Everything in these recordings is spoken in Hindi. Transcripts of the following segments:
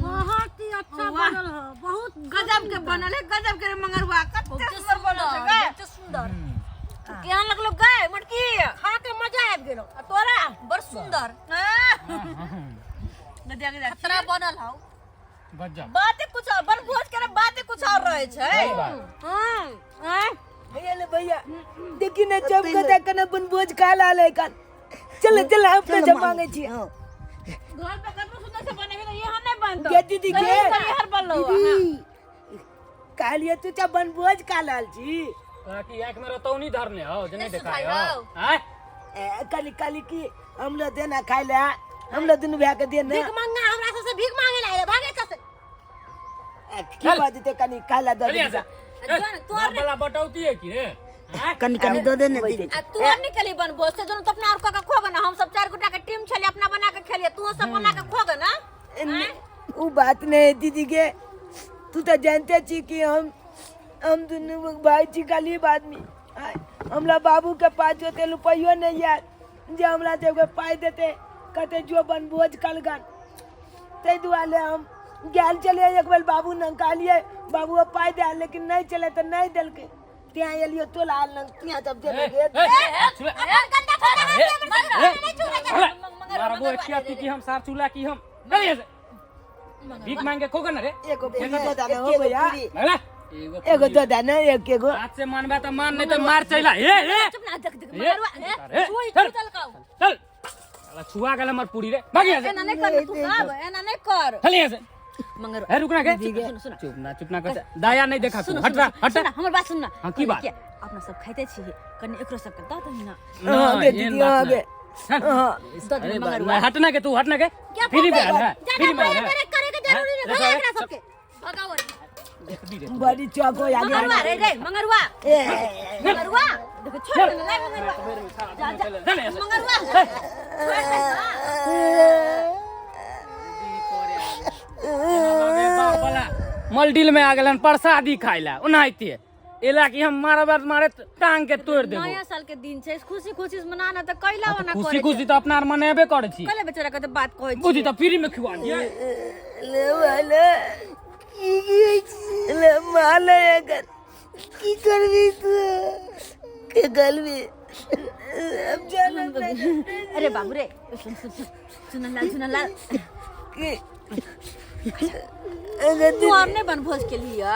बहुत ही अच्छा बनल है, बहुत गजब के बनल है, गजब के मंगरुआ कते सुंदर बनल है, कते सुंदर। केहन लगलो गए मटकी खा के मजा आ गेलो। तोरा बड़ सुंदर गजब के खतरा बनल हौ। गजब बातें कुछ और बनभोज करे, बातें कुछ और रहे छै। भैया ले भैया देखी ना जब कदा कना बनभोज खा लाले कन चल चल अपने जब मांगे छी घर पे कतनो सुंदर से बनेबे त ये हम नहीं बनतो के दीदी के हर बनलो कालिए तू चा बनभोज खा लाल छी कि एक में रतौनी धरने हो जने देखाय हो हैं काली काली की हम लोग देना खाई ले हम लोग दुनु भैया के देना भीख मांगना हमरा से भीख मांगे लाए भागे कसे। की बात ते कनी काला दे दे तोर वाला बटौती है कि रे कनी कनी दो देने दीदी तू नहीं खेली बनभोज से जन तो अपना और का खो गना। हम सब 4 गोटा के टीम छले अपना बना के खेलिए, तू सब बना के खो गना। वो बात नहीं दीदी के तू तो जानते छी कि हम दुनु भाई छी काली आदमी हमरा बाबू के पास जोते रुपयो नहीं यार जे हमरा जब पाई देते कहते जो बनभोज कलगन ते दुआले हम गेल चले एक बेर बाबू नंकालिए बाबू पाई दे लेकिन नहीं चले तो नहीं देलके त्या एलियो तो लाल नंग त्या जब दे लगे मारबो एकिया की हम सार चूल्हा की हम चलिए भीख मांग के खोगन रे एगो दो दाना हो भैया भला एगो दो दाना एक एगो हाथ से मानबा त मान नहीं तो मार चला ए चुप ना देख मंगरुआ छुई चल चल काऊ चल साला छुआ गेल हमर पूरी रे भाग यहाँ से एना नहीं कर तू सब एना नहीं कर चल यहाँ से मंगरुआ। है रुकना के सुन चुप ना कर दाया नहीं देखा तू हट हट हमर बात सुन ना। हां की बात अपना सब खाइते छी कने एकरो सब के द दही ना। आगे दीदी आगे अरे मंगरुआ हटना के तू हटना के फ्री में है फ्री में है करे के जरूरी नहीं भगा एकरा सबके भगाओ बड़ी चौको आगे मंगरुआ रे मंगरुआ मंगरुआ देखो छोड़ दे ले मंगरुआ जा जा मंगरुआ मल्डिल में आ गेलन प्रसादी खाइला ओनाइते एला कि हम मारे टांग के तोड़ देबो। नया साल के दिन छै, खुशी खुशी मनाना त कैला वना करे खुशी खुशी तो अपना मनेबे करे छी कैले बेचारा के बात कहै छी बुझी त फ्री में खिवा दिया ले वाला ले माले अगर की करबी तू के गलबी अब जान अरे बाबू रे सुन लाल की तू हमने बनभोज के लिया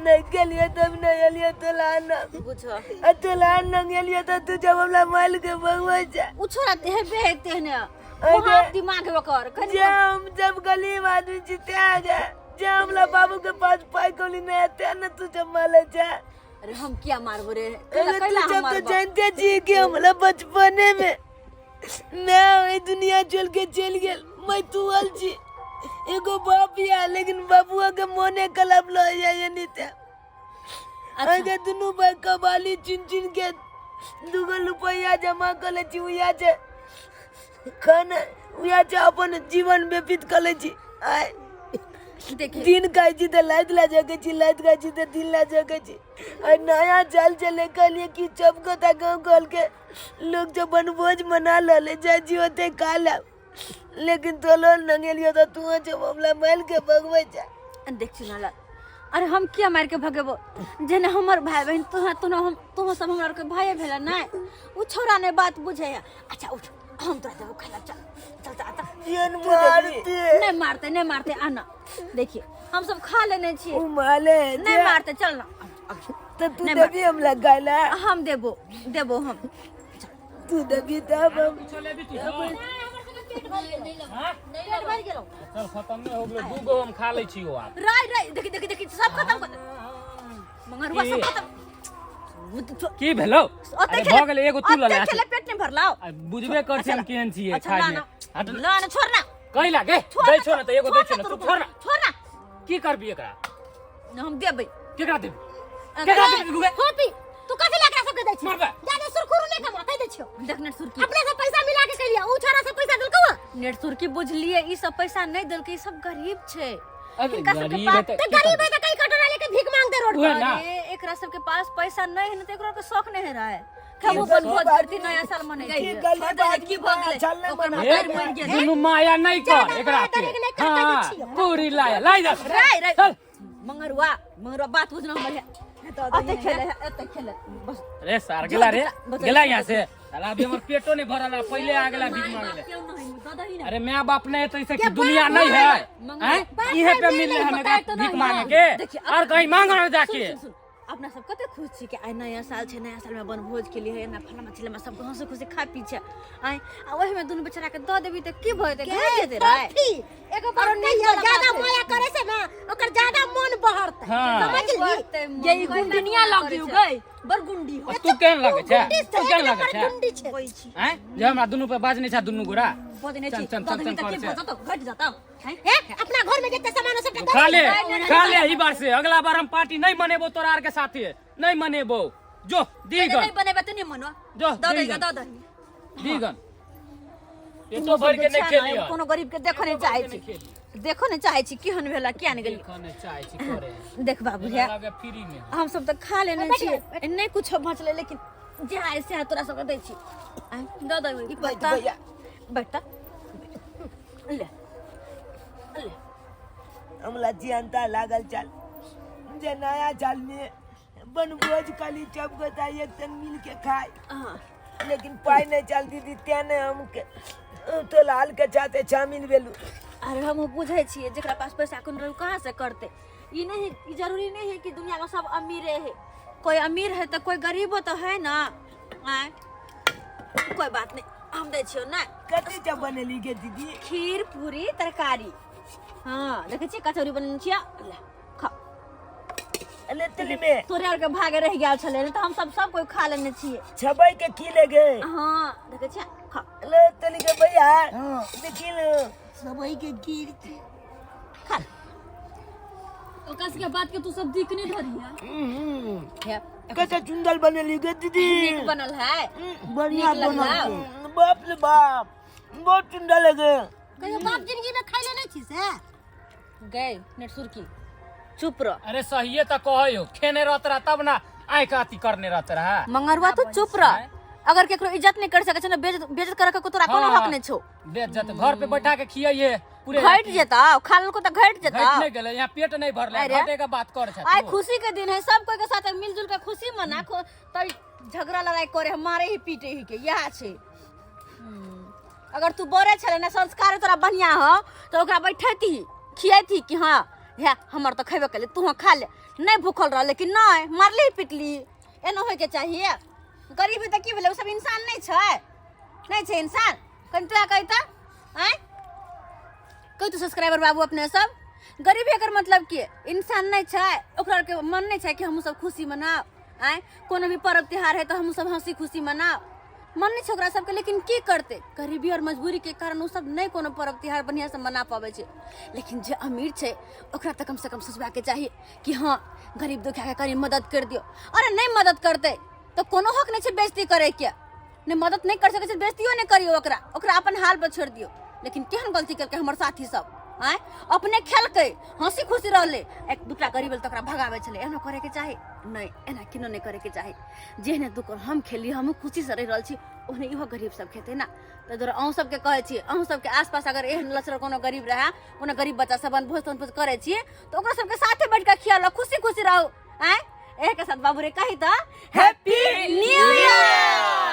नहीं के लिए तब नहीं एलिए तो लाना बुझो तो लाना गेलिए तो तू जब हमरा माल के भगवा जा उ छोरा ते बेहते ने बहुत दिमाग बकर जे हम जब गलीब आदमी जीते आ गए जे हमरा बाबू के पास पाई कोली नहीं आते न तू जब माले जा। अरे हम क्या मारबो रे अरे कैला तू जब हम तो जानते छी कि हमरा बचपने में मैं दुनिया छोड़ के चल गेल मैं तू आल छी एगो बाप या लेकिन बाबुआ के मोने कलब लो जाए नहीं था अगर दुनु भाई कबाली चिन के दुगो रुपया जमा कर ले छी उया जे खाना उया जे अपन जीवन व्यतीत कर ले छी आय देखिए दिन खाई छी तो लाइट ला जगे छी लाइट खाई छी तो दिन ला जगे छी और नया चाल चले के लिए कि सबको ता गांव खोल के लोग जो बनभोज मना ले जाय जी होते खा ला लेकिन तो लो नंगेलियो तो तू जब हमला माल के भगवे जा देख सुनाला। अरे हम क्या मार के भगेबो जेने हमर भाई बहन तू सब हमरा के भाई भेला ना उ छोरा ने बात बुझे। अच्छा उठ हम तोरा देबो खाला चल येन मारते नहीं मारते आना देखिए हम सब खा लेने छी उ माले नहीं मारते चल ना तो तू देबी हम लगाला हम देबो हम तू देबी तब हम चल खत्म नहीं हो गेलो दूगो हम खा ले छी ओ आप राय देखी सब खत्म कर मंगरुआ सब खत्म की भेलो अरे भ गेले एगो तू ले चले पेट नहीं भरलाओ बुझबे कर छी हम केहन छिए अच्छा खाय में हट ला ना छोड़ ना कहि लागे दे छोड़ त एगो दे छोड़ ना छोड़ ना की करबी एकरा हम देबै केकरा देबी होपी तू कथि लग रहा सब के दै छी मारबे जाने सुरखुरु ले के माथा दै छियो देख नेट सुरकी अपने से पैसा मिला के करिया उ छोरा से पैसा देलकौ नेट सुरकी बुझलिए ई सब पैसा नहीं देलके ई सब गरीब छे अरे इनका सबके गरीब है पास ते गरीब है त कई कटोरा लेके भीख मांगते रोड उहे पर ना अरे एकरा सबके पास पैसा नहीं है न त एकरा के शौक नहीं है रहा है खबो बन भोज करती नया साल मने की गई गली बात की भगले चल नहीं बना दुनू माया नहीं कर एकरा के हां पूरी लाया लाई जा राय चल मंगरुआ बात बुझना हमर है एते खेले बस रे सार गेला यहाँ से साला अभी हमर पेटो नहीं भरल है पहले आ गेला भीख मांगे क्यों नहीं दादा ही ना अरे मैं बाप नहीं तो ऐसे की दुनिया नहीं है हैं इहे पे मिले हमें भीख मांगे के और कहीं मांगो जाके अपना सब कते खुश छी कि आइ नया साल छै नया साल में बनभोज के लिए ना फला मछली में सब हंस खुशी खा पी छै आइ ओहि में दुनु बेचारा के द देबी त की भइते घर जेते रे एगो बार नहीं ज्यादा माया करे से ना ओकर ज्यादा मन बहरते समझ ली ये गुंडनिया लगी गई बरगुंडी हो तू केहन लगे छै तू केहन लगे छै गुंडी छै हैं जे हमरा दुनु पे बाज नहीं छै दुनु गोरा बदने छी चल त की भजत घट जाता हैं अपना घर में जते सामान सब खा ले ही बार से अगला बार हम पार्टी नहीं मनेबो तोरा आर के साथे नहीं मनेबो जो दीगन नहीं बनेबे त नहीं मनो जो द दीगन ये तो भर के नहीं खेलियो कोनो गरीब के देखो नहीं चाहे छी केहन भेला किया नहीं गेली खाने चाहे छी करे देख बाबू भैया लगे फ्री में हम सब तो खा लेने छिए नहीं कुछ बचले लेकिन जे आए से तोरा सब के दै छी द ई भैया बेटा ले हमला जियंता लागल चल जे नया साल में बनभोज कली चप गोता एक तन मिल के खाए हां लेकिन पाई नहीं चल दीदी तेने हम तो लाल के चाहते शामिल भेलू अरे हम बुझे छिए जेकरा पास पैसा कोन रहू कहां से करते ई नहीं ई जरूरी नहीं है कि दुनिया में सब अमीर है कोई अमीर है तो कोई गरीबो तो है ना कोई बात नहीं हम दे छियो ना कथी चप बनेली के दीदी खीर पूरी तरकारी हां देखे छी कचौरी बनन छिया ले खा अले तली में तोरे और के भागे रह गेल छले त हम सब कोई खा लेने छिए छबई के की लगे हां देखे छी खा अले तली के भैया देखी लो सबई के गिर खा ओकस के बात के तू सब दिख नहीं धरी है कैसे चुंदल बनेली के दीदी नीक बनल है बढ़िया नीक लगला? बनल बाप रे बाप बहुत चुंदल लगे कहियो बाप जिंदगी में खाइले नहीं छी से गए नेट सुरकी चुप रह अरे सहिए तो कहो खेने रहत रहा तब ना आय का अति करने रहत रहा मंगरवा तो चुप रह अगर केकरो इज्जत नहीं कर सके छ ना बेइज्जत करे के तोरा कोनो हक नहीं छो बेइज्जत घर पे बैठा के खियाइए पूरे घट जेता खाल को तो घट जेता घट नहीं गेले यहाँ पेट नहीं भरले घटे का बात कर छ आय खुशी के दिन है सब कोई के साथ मिलजुल के खुशी मना तब झगड़ा लड़ाई करे मारे ही पीटे ही के यह छे अगर तू बड़े छले ना संस्कार तोरा बढ़िया हो तो ओकरा बैठती खियाती कि हां है हमर तो खेबे कले तू खा ले नहीं भूखल रह लेकिन नहीं मारली पिटली एनो होय के चाहिए गरीब है त की भेले सब इंसान नहीं छे इंसान कन तू कहता हैं कोई तो सब्सक्राइबर बाबू अपने सब गरीबी एकर मतलब की इंसान नहीं छे ओकरा के मन नहीं छे कि हम सब खुशी मनाओ आय कोनो भी पर्व त्योहार है तो हम सब हंसी खुशी मनाओ मन नहीं छोकरा सबके लेकिन की करते गरीबी और मजबूरी के कारण वो सब नहीं कोनो पर्व त्योहार बढ़िया से मना पावे छे लेकिन जे अमीर छे ओकरा त कम से कम सोचबा के चाहिए कि हाँ गरीब दुखिया के करी मदद कर दियो अरे नहीं मदद करते तो कोनो हक नहीं छे बेइज्जती करे के नहीं मदद नहीं कर सके छे बेइज्जतियो नहीं करियो ओकरा अपन हाल पर छोड़ दियो लेकिन केहन गलती करके हमर साथी सब आय अपने खेल के हंसी खुशी रहले एक दूटा गरीब तकरा भगावे छले एना करे के चाही नहीं एना किनो नहीं करे के चाही जेहने दुकान हम खेली हम खुशी से रह रहल छी ओहने इहो गरीब सब खेते ना त जरा अहू सब के कहै छी अहू सब के आसपास अगर एहन लचर कोनो गरीब रहा कोनो गरीब बच्चा सब भोज करे छी तो ओकरा सब के साथे बैठ के खियालो खुशी खुशी रहो आय एके साथ बाबू रे कही त हैप्पी न्यू ईयर।